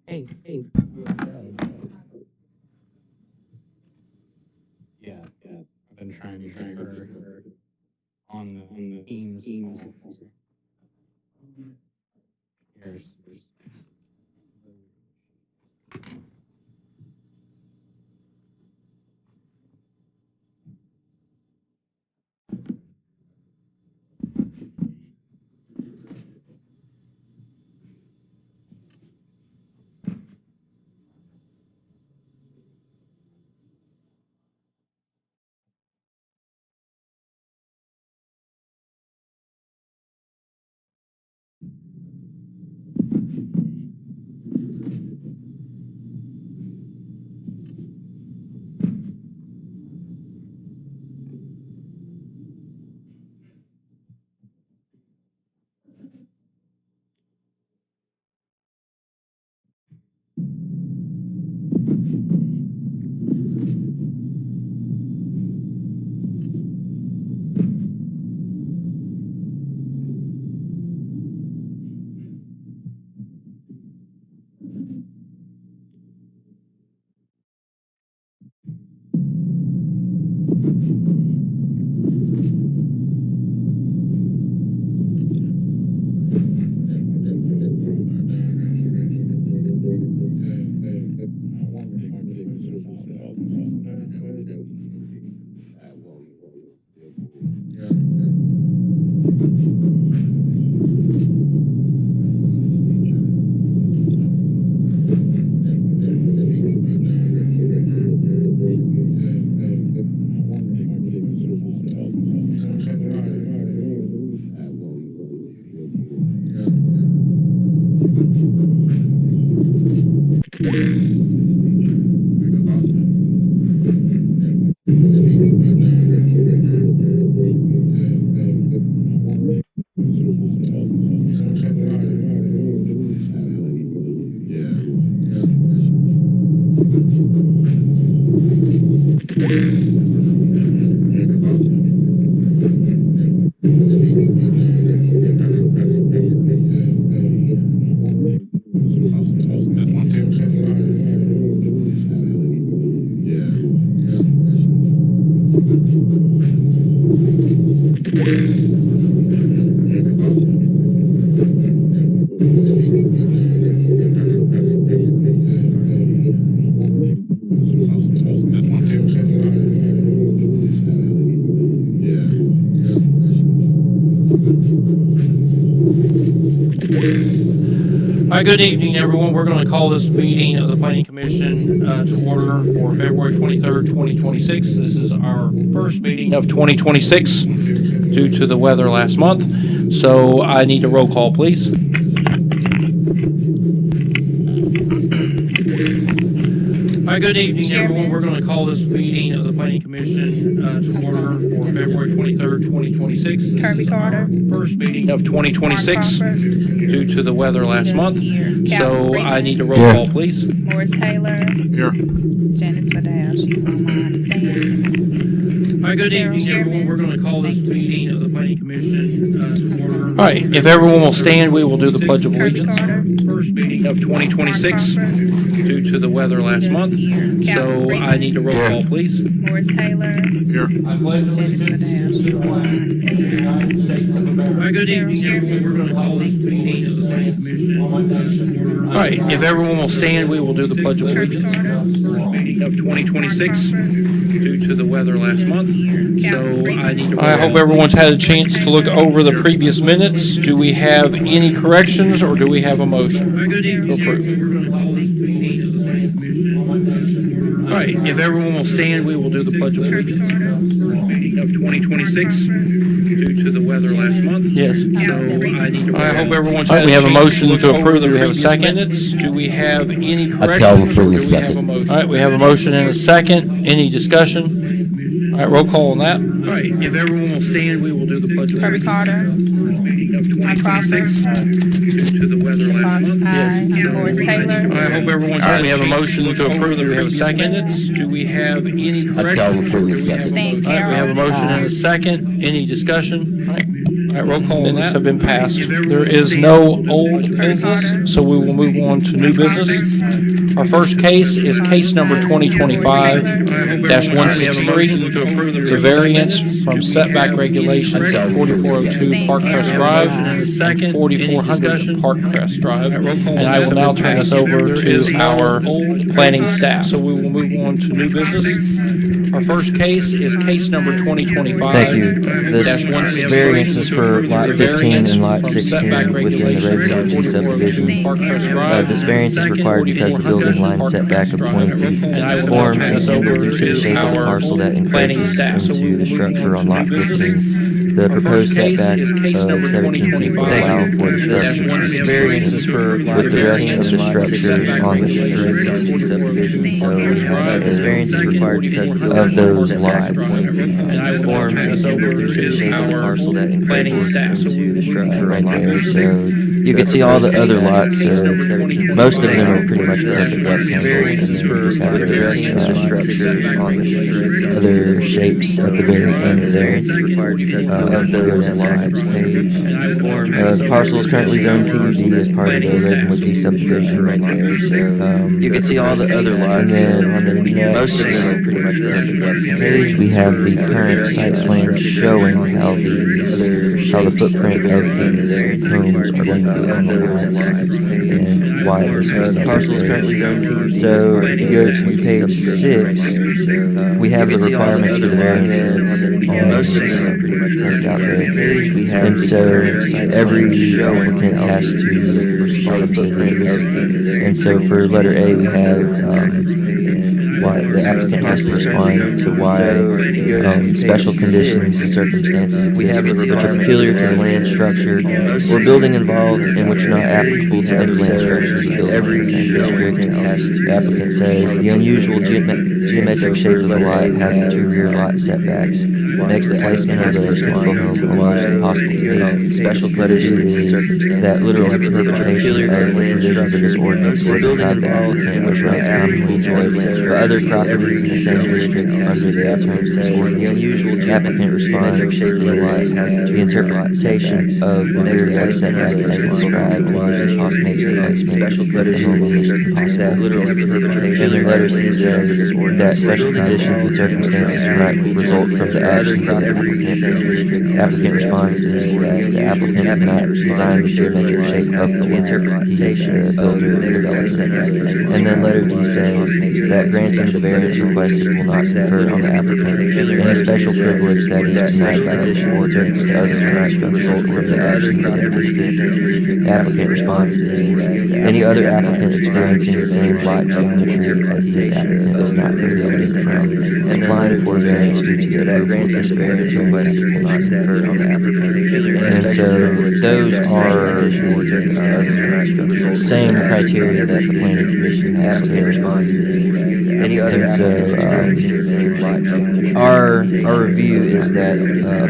Hey. Yeah. I've been trying to get her on the Teams. Here's. Hi, good evening, everyone. We're going to call this meeting of the Planning Commission to order for February 23rd, 2026. This is our first meeting of 2026 due to the weather last month. So I need a roll call, please. Hi, good evening, everyone. We're going to call this meeting of the Planning Commission to order for February 23rd, 2026. This Kirby is our Carter. first meeting of 2026 Mark Crawford. due to the weather last month. Here. So Calvin I Freeman. need a roll Here. call, please. Morris Taylor. Here. Janice Vidal, she's online. Stan. Hi, good Carol evening, everyone. Sherman. We're going to call this Thank you. meeting of the Planning Commission to order. All right, if everyone will stand, we will do the Pledge of Kirby Allegiance. Carter. First meeting of 2026 Mark Crawford. due to the weather last month. Calvin So Freeman. I need a roll Here. call, please. Morris Taylor. Here. I pledge Janice Vidal, she's online. Stan. Hi, good evening, everyone. We're going to call this meeting of the Planning Commission to order. All right, if everyone will stand, we will do the Pledge of Kirby Allegiance. Carter. First meeting of 2026 Mark Crawford. due to the weather last month. So I need a roll I call. hope everyone's had a chance to look over the previous minutes. Do we have any corrections or do we have a motion? Hi, good evening, To approve. everyone. We're going to call this meeting of the Planning Commission. All right, if everyone will stand, we will do the Pledge of Allegiance. First meeting of 2026 due to the weather last month. Yes. So I need to. I hope everyone's All right, had we have a chance motion look to over approve. the Do we have a previous second? minutes. Do we have any Calvin corrections or Freeman, do we have a second. motion? All right, we have a motion and a second. Any discussion? All right, roll call on that. All right, if everyone will stand, we will do the pledge of Kirby allegiance. Carter. Meeting of Mike Crawford. 2026, due to the weather Kim last Fox, month. aye. Morris Taylor. I hope everyone's. All right, had we have a chance motion to look approve. over Do we have a previous second? minutes. Do we have any Calvin corrections? Freeman, Do we have a second. Stan motion? All right, we have a Carroll. motion and a second. Any discussion? All right, roll call on that. Minutes have been passed. There is no old business, so we will move on to new business. Our first case is case number 2025-163. It's a variance from setback regulations at 4402 Park Crest Drive and 4400 Park Crest Drive. And I will now turn this over to our planning staff. So we will move on to new business. Our first case is case number 2025. Thank you. This variance is for lot 15 and lot 16 within the Raven subdivision. This variance is required because the building line setback of 20 feet forms an angle due to the shape of the parcel that encroaches into the structure on lot 15. The proposed setback of 17 feet will allow for the structure to be consistent with the rest of the structures on the street subdivision. So this variance is required because the building those lots forms an angle due to the shape of the parcel that encroaches into the structure right there. So you can see all the other lots, most of them are pretty much perfect rectangles, and then you just have the rest of the structures on the street, other shapes at the very end there of those lots. The parcel is currently zoned PUD as part of the Redwood B subdivision right there. So you can see all the other lots, and then on the most of them are pretty much perfect rectangles. Page we have the current site plan showing how the footprint of these homes are going to be on the lots and why this parcel is currently zoned PUD. So if you go to page 6, we have the requirements for the variances on most of them are pretty much turned out there. And so every applicant has to respond to these. And so for letter A, we have why the applicant has to respond to why special conditions and circumstances exist which are peculiar to the land structure or building involved and which are not applicable to other land structures or buildings in the same district. The applicant says the unusual geometric shape of the lot having two rear lot setbacks makes the placement of the typical home almost impossible to meet. Special letter G is that literal interpretation of the provisions of this ordinance will deprive the applicant which rights commonly enjoyed for other properties in the same district under the terms of this ordinance. The applicant responds to the lot, the interpretation of the rear yard setback as described and makes the placement of the home almost impossible. And their letter C says that special conditions and circumstances do not result from the actions of the applicant. The applicant response is that the applicant did not design the geometric shape of the lot. He is the builder of the rear yard setback. And then letter D says that granting the variance requested will not confer on the applicant any special privilege that is denied by the ordinance to other rights that result from the actions of the applicant. The applicant response is any other applicant experiencing the same lot geometry as this applicant is not prohibited from applying for variance due to the approval of this variance requested will not confer on the applicant. And so those are the same criteria that the planning commission has to respond to. And so our review is that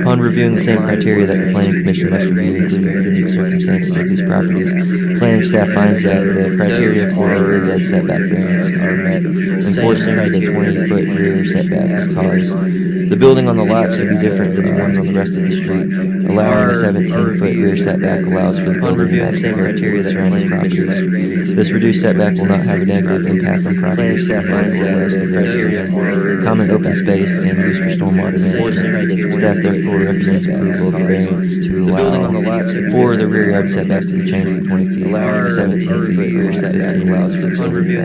upon reviewing the same criteria that the planning commission must review, including the unique circumstances of these properties, planning staff finds that the criteria for a rear yard setback variance are met. Enforcing the 20-foot rear setback because the building on the lots to be different than the ones on the rest of the street. Allowing the 17-foot rear setback allows for the building to match the criteria that surrounding properties. This reduced setback will not have a negative impact on property. Staff finds that common open space and use for stormwater management. Staff therefore recommends approval of the variance to allow for the rear yard setback to be changed from 20 feet to 17 feet versus 15 allows 16 feet.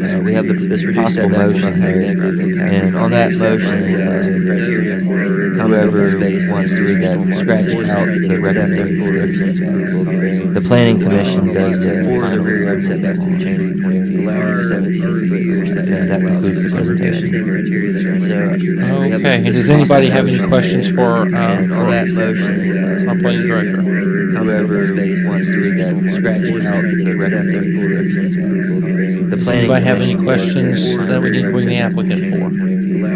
So we have this possible motion here, and on that motion, whoever wants to read that, scratch out the recommendation. The planning commission does that for the rear yard setback to be changed from 20 feet to 17 feet. And that concludes the presentation. Okay, and does anybody have any questions for our planning director? Whoever wants to read that, scratch out the recommendation. Does anybody have any questions that we need to bring the applicant for? All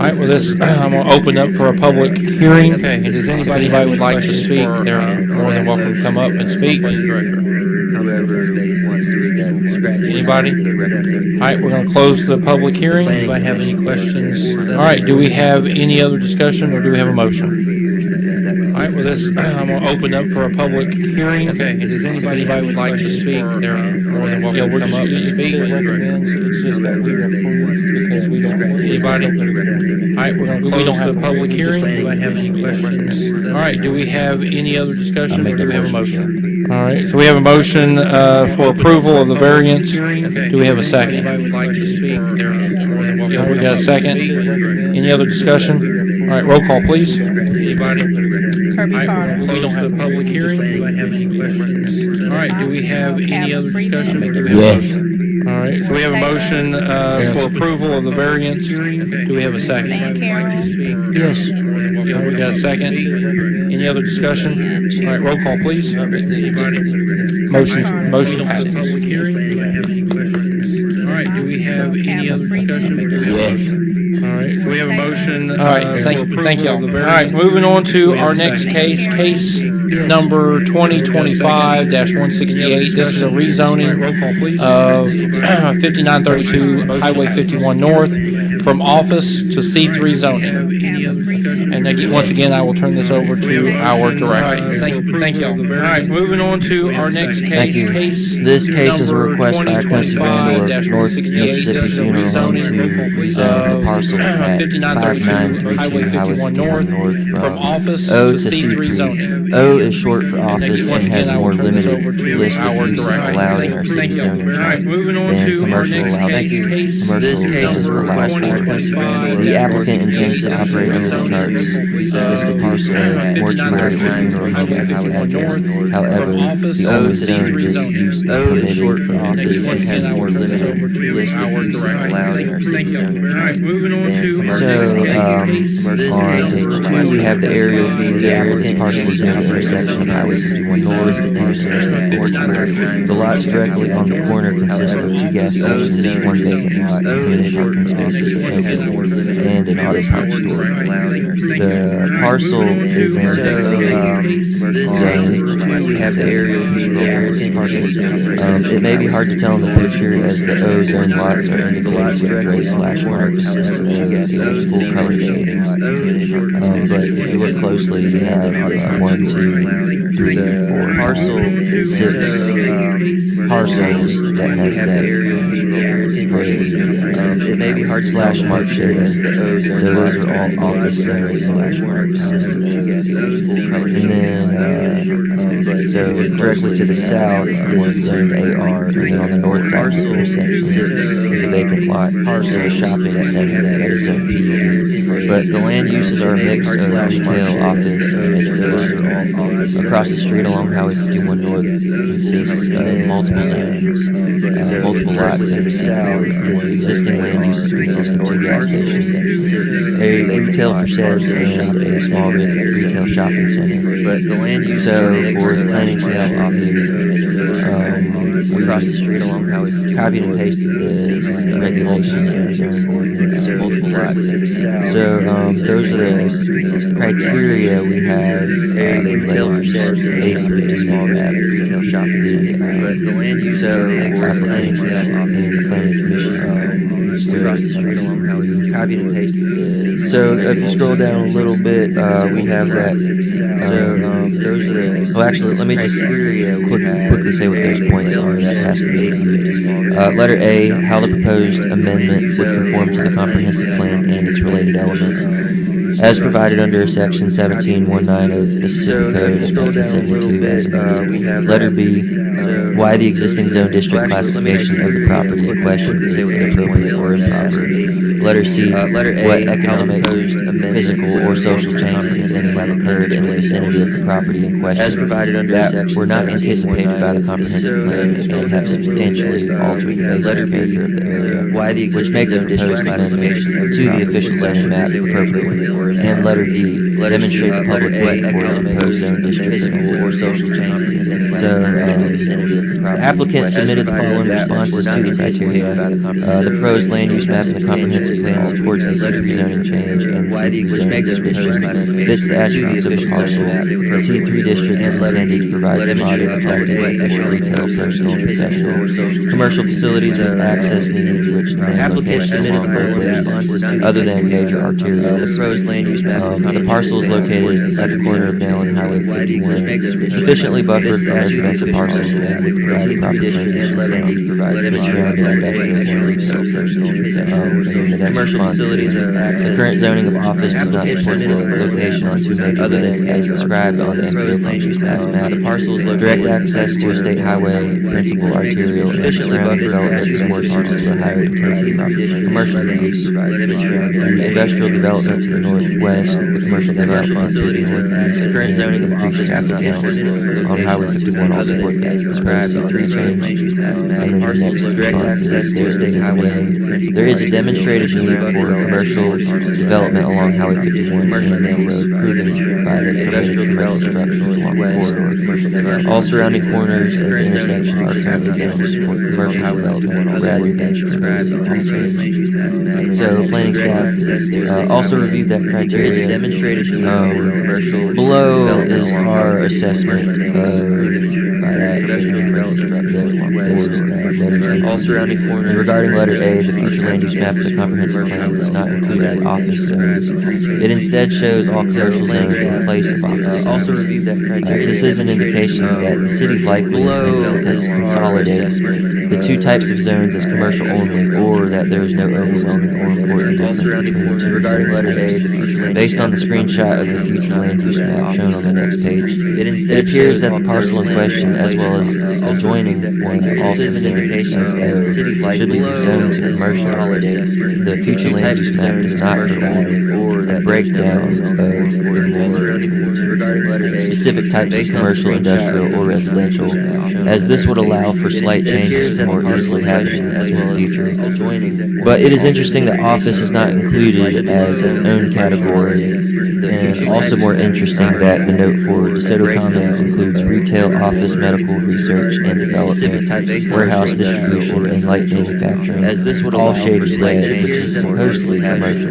right, well, this, I'm going to open up for a public hearing. Okay, does anybody would like to speak? They're more than welcome to come up and speak. Anybody? All right, we're going to close the public hearing. Anybody have any questions? All right, do we have any other discussion, or do we have a motion? All right, well, this, I'm going to open up for a public hearing. Okay, does anybody would like to speak? They're more than welcome to come up and speak. It's just that we approve because we don't. Anybody? All right, we're going to close the public hearing. Do I have any questions? All right, do we have any other discussion, or do we have a motion? All right, so we have a motion for approval of the variance. Do we have a second? Would like to speak? Yeah, we got a second. Any other discussion? All right, roll call, please. Anybody? Kirby Carter. We don't have a public hearing. Do I have any questions? All right, do we have any other discussion? Yes. All right, so we have a motion for approval of the variance. Do we have a second? Van Carroll. Yes. Yeah, we got a second. Any other discussion? All right, roll call, please. Motion passes. Public hearing. All right, do we have any other discussion? Yes. All right, so we have a motion. All right, thank y'all. All right, moving on to our next case number 2025-168. This is a rezoning of 5932 Highway 51 North from office to C3 zoning. And again, once again, I will turn this over to our director. Thank y'all. All right, moving on to our next case. Thank you. This case is a request by Quincy Randall of North Mississippi Funeral Home to rezone a parcel at 5932 Highway 51 North from office O to to C3 C3. zoning. O is short for office Once and has again, I more will turn this limited over to list of our uses director. allowed in our city Thank you. zoning All right, chart moving on than to our commercial next allows. case. This case is a request by Quincy Randall. The applicant intends to operate under the charts listed parcel at mortuary or funeral home at this address. However, the only zone this use is permitted for office and has more limited list of uses allowed in our city zoning chart than commercial. On page 2, we have the aerial view there. This parcel is near the intersection of Highway 51 North and Interstate Mortuary. The lots directly on the corner consist of 2 gas stations, 1 vacant lot containing parking spaces, and an auto parts store. The parcel is in we have the aerial view there. This parcel is it may be hard to tell in the picture as the O zone lots are indicated with gray slash marks and full color shading. But if you look closely, you have 1, 2, 3, 4, parcel 6 parcels that has that gray. It may be hard to slash mark shade as the O zone. So those are all office zones slash marks. And then so directly to the south is zoned AR, and then on the north side of the intersection is a vacant lot and a shopping center that is zoned PUD. But the land uses are a mix of retail, office, and education. Across the street along Highway 51 North consists of multiple zones, multiple lots to the south. The existing land uses consist of 2 gas stations, a retail for sheds, and a small retail shopping center. But the land use for the planning staff office, we crossed the street along Highway 51, copied and pasted the regulations and zoning ordinance, multiple lots to the south. So those are the criteria we have. Retail for sheds, A through D, small retail shopping center. But the land use for the planning staff office, the planning commission. Across the street along Highway 51, copied and pasted the. So if you scroll down a little bit, we have that. So those are the. Well, actually, let me just quickly say what those points are. That has to be reviewed. Letter A, how the proposed amendment would conform to the comprehensive plan and its related elements, as provided under Section 1719 of Mississippi Code of 1972 as amended. Letter B, why the existing zone district classification of the property in question is inappropriate or improper. Letter C, what economic, physical, or social changes, if any, have occurred in the vicinity of the property in question as provided under that were not anticipated by the comprehensive plan and have substantially altered the basic character of the area, which make the proposed classification to the official zoning map appropriate. And letter D, demonstrate the public way for the proposed zone district or social changes. So, the applicant submitted the following responses to the criteria. The proposed land use map and the comprehensive plan supports the C3 zoning change, and the C3 zoning district fits the attributes of the parcel. The C3 district is intended to provide commodity attractive for retail, personal, and professional, commercial facilities with access needs which the main location along roadways other than major arterials. The parcel is located at the corner of Dale and Highway 51, sufficiently buffered from residential parcels and would provide proper transition to the surrounding industrial zone. The next response is, the current zoning of office does not support the location on two major roads as described on the NPO functions class map. Direct access to a state highway, principal arterial, and surrounding development is more suited to a higher intensity commercial use. The industrial development to the northwest, the commercial development to the northeast, the current zoning of office applicants on Highway 51 all support the as described C3 change. And then the next response is, there is a demonstrated need for commercial development along Highway 51 and Main Road, proven by the permitted commercial structures along the corridor. All surrounding corners of the intersection are currently zoned to support commercial development rather than office. So, planning staff also reviewed that criteria. Below is our assessment of all surrounding corners. Regarding letter A, the future land use map of the comprehensive plan does not include office zones. It instead shows all commercial zones in place of office zones. Also reviewed that criteria. This is an indication that the city likely intended to consolidate the two types of zones as commercial only, or that there is no overwhelming or important difference between the two. Regarding letter A, based on the screenshot of the future land use map shown on the next page, it appears that the parcel in question, as well as adjoining ones, also zoned as should be zoned to commercial. The future land use map does not provide a breakdown of specific types of commercial, industrial, or residential, as this would allow for slight changes to more easily happen in the future. But it is interesting that office is not included as its own category, and also more interesting that the note for DeSoto Commons includes retail, office, medical, research, and development, warehouse, distribution, and light manufacturing, as this would all shaded red, which is supposedly commercial.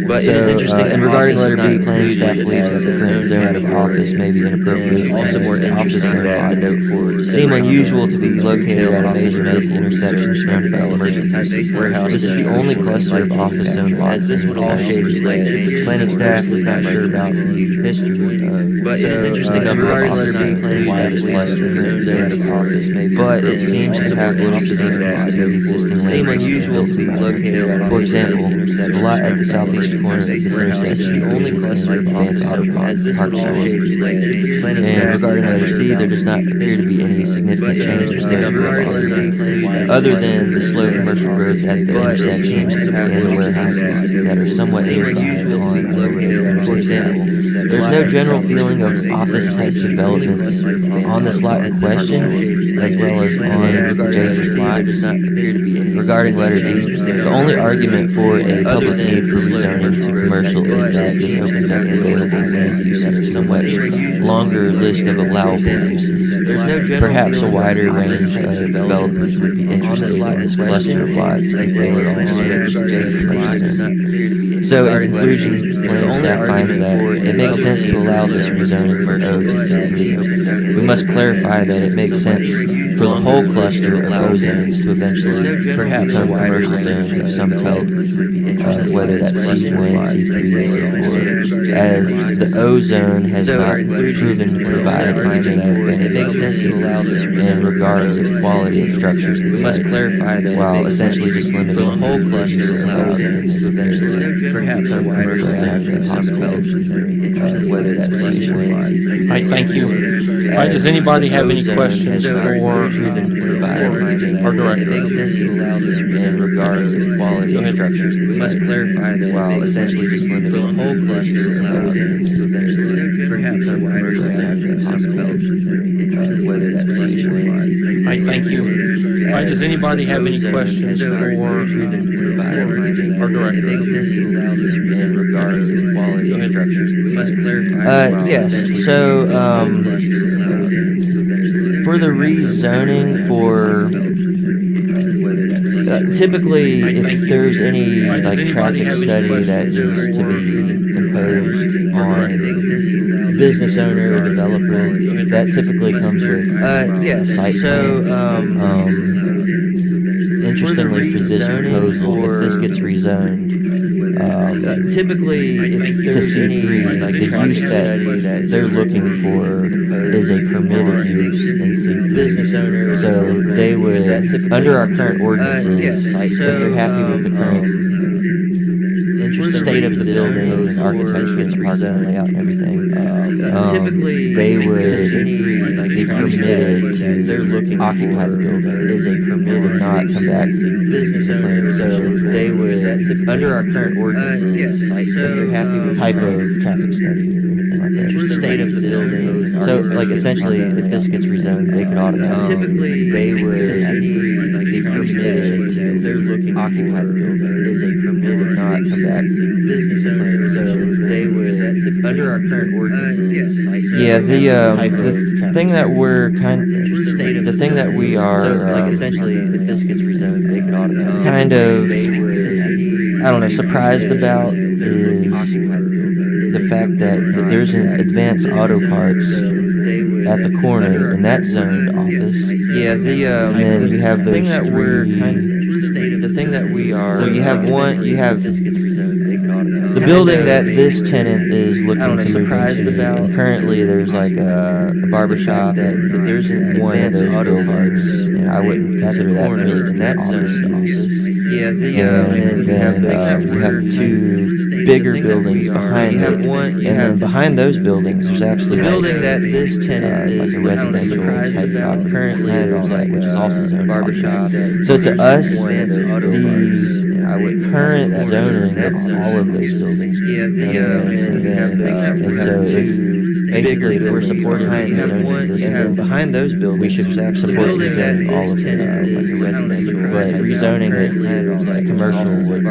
But it is interesting that regarding letter B, planning staff believes that the current zone of office may be inappropriate, also more interesting that the note for seem unusual to be located at a major intersection surrounded by commercial warehouse. This is the only cluster of office zone lots in the all shaded red. Planning staff is not sure about the history, but it is interesting number of office zones and why this cluster is zone of office may be. But it seems to have little significance to the existing land unusual to be located at. For example, the lot at the southeast corner of this intersection is the only cluster of advanced auto park stores. And regarding letter C, there does not appear to be any significant change in the number of offices, other than the slow commercial growth at the intersection and the warehouses that are somewhat unusual to be located. For example, there's no general feeling of office-type developments on this lot in question, as well as on adjacent lots. Regarding letter D, the only argument for a public need for rezoning to commercial is that this opens up available land uses to a much longer list of allowable uses. Perhaps a wider range of developers would be interested in this cluster of lots as well as adjacent lots. So in conclusion, planning staff finds that it makes sense to allow this rezoning for O to C3. We must clarify that it makes sense for the whole cluster of O zones to eventually perhaps become commercial zones of some type, whether that's C1, C3, C4, as the O zone has not proven to provide any genetic benefit. It makes sense to allow this in regards of quality of structures and sites, while essentially just limiting the whole cluster of O zones to eventually perhaps become commercial zones of some type, whether that's C1, C3. All right, thank you. All right, does anybody have any questions for our director? It makes sense to allow this in regards of quality of structures and sites, while essentially just limiting the whole cluster of O zones to eventually perhaps become commercial zones of some type, whether that's C1, C3. All right, thank you. All right, does anybody have any questions for our director? In regards to quality Go ahead. structures. Yes, so, for the rezoning typically, if there's any, like, traffic study that is to be imposed on business owner or developer, that typically comes with, site plan. Interestingly, for this proposal, if this gets rezoned, typically, to C3, the use that they're looking for is a permitted use in C3. So they would, under our current ordinances, if they're happy with the current state of the building and architecture and parking layout and everything, they would be permitted to occupy the building. Would not come back to business owner. So they would, under our current ordinances, if they're happy with type of traffic study or anything like that, state of the building. So, like, essentially, if this gets rezoned, they could automatically, they would be permitted to occupy the building. Would not come back to business owner. So they would, under our current ordinances. Yeah, the thing that we're the thing that we are, like, essentially, if this gets rezoned, they could automatically kind of, I don't know, surprised about is the fact that there's an Advanced Auto Parts at the corner, and that's zoned office. Yeah, and then you have those the thing that we are, well, you have the building that this tenant is looking to move into. And currently, there's like a barber shop that there's one of those auto parts, and I wouldn't consider that really to that office. Yeah, and then you have two bigger buildings behind it, and then behind those buildings, there's actually the building that this tenant is like a residential type property currently, which is also zoned barber shop. So to us, the current zoning of all of those buildings doesn't make sense. And so if we're supporting behind those buildings, we should actually support rezoning all of them, like a residential, but rezoning it commercial would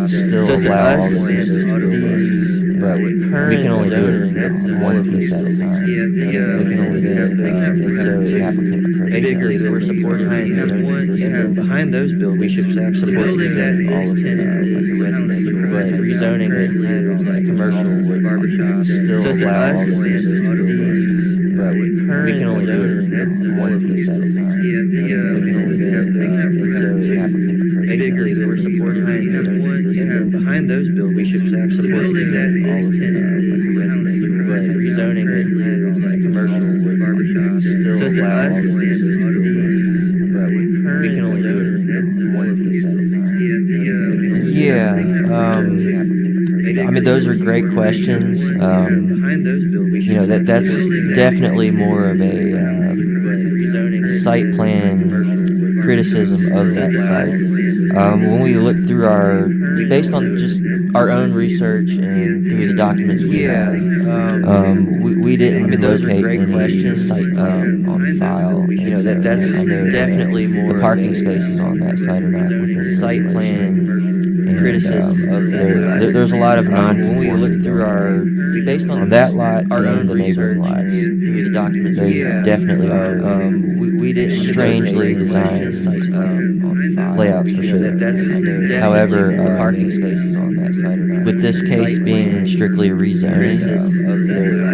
still allow all of these to be. But we can only do it one piece at a time. We can only do it, and so the applicant basically, if we're supporting behind those buildings, we should actually support rezoning all of them, like a residential, but rezoning it commercial would still allow all of these to be. But we can only do it one piece at a time. We can only do it, and so the applicant basically, if we're supporting behind those buildings, we should actually support rezoning all of them, like a residential, but rezoning it commercial would still allow all of these to be. But we can only do it one piece at a time. Yeah, I mean, those are great questions. You know, that's definitely more of a site plan criticism of that site. When we look through based on just our own research and through the documents we have, we didn't locate any site on file. You know, that's definitely more the parking spaces on that site are not with the site plan criticism of that. There's a lot of when we look through based on that lot and the neighboring lots, through the documents they definitely are. We didn't strangely designed layouts for sure. However, parking spaces on that site are not. With this case being strictly rezoning,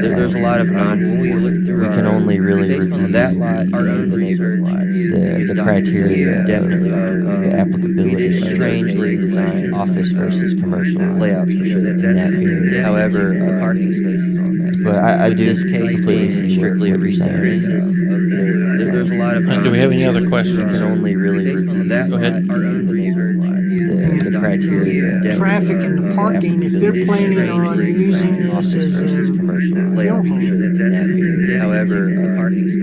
there's a lot of when we look through we can only really review that lot and the neighboring lots. The criteria definitely the applicability of strangely designed office versus commercial layouts for sure in that period. However, parking spaces on that. But I do this case completely see strictly a rezoning. There's a lot of Do we have any other questions? can only really review that. Go ahead. The criteria. Traffic and the parking, if they're planning on using this as a commercial layout, however,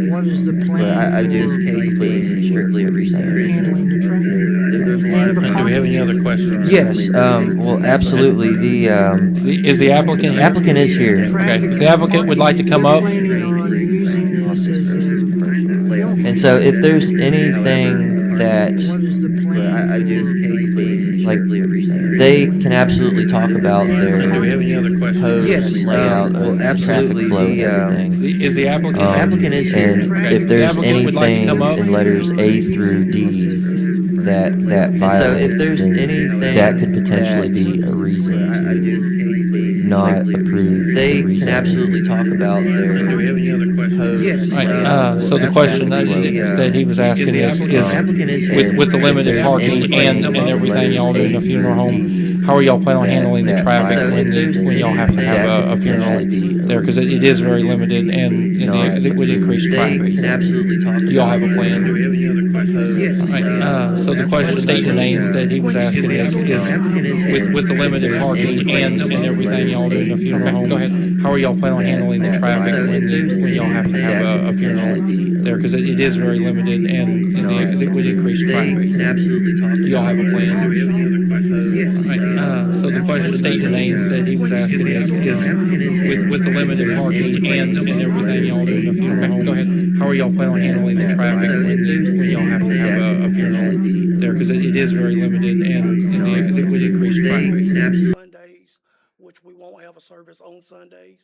what is the but plan I do this case completely see strictly a rezoning. handling the traffic? There's a lot And of the Do we have any parking? other questions? Yes, well, absolutely. Is the applicant here? Applicant is here. Okay, if the applicant would like to come up. Planning on using this as a layout. And so if there's anything that What is the plan? I do for- please, like, they can absolutely talk about their Do we have any other questions? proposed layout of the traffic flow and everything. Is the applicant? Applicant is here. Okay. If there's The applicant would like to anything come up? in letters A through D that violates, then that could potentially be a reason to not approve. They can absolutely talk about their Do we have any other questions? proposed. Right, so the question that he was asking is with the limited parking and everything y'all do in a funeral home, how are y'all planning on handling the traffic when y'all have to have a funeral there? Because it is very limited and it would increase traffic. They can absolutely talk. Do y'all have a plan? Do we have any other questions? Right, so the question, state your name that he was asking is with the limited parking and everything y'all do in a funeral home. Go ahead. How are y'all planning on handling the traffic when y'all have to have a funeral there? Because it is very limited and it would increase traffic. They can absolutely talk. Do y'all have a plan? Do we have any other questions? Right, so the question, state your name that he was asking is with the limited parking and everything y'all do in a funeral home. Go ahead. How are y'all planning on handling the traffic when y'all have to have a funeral there? Because it is very limited and it would increase traffic. Sundays, which we won't have a service on Sundays.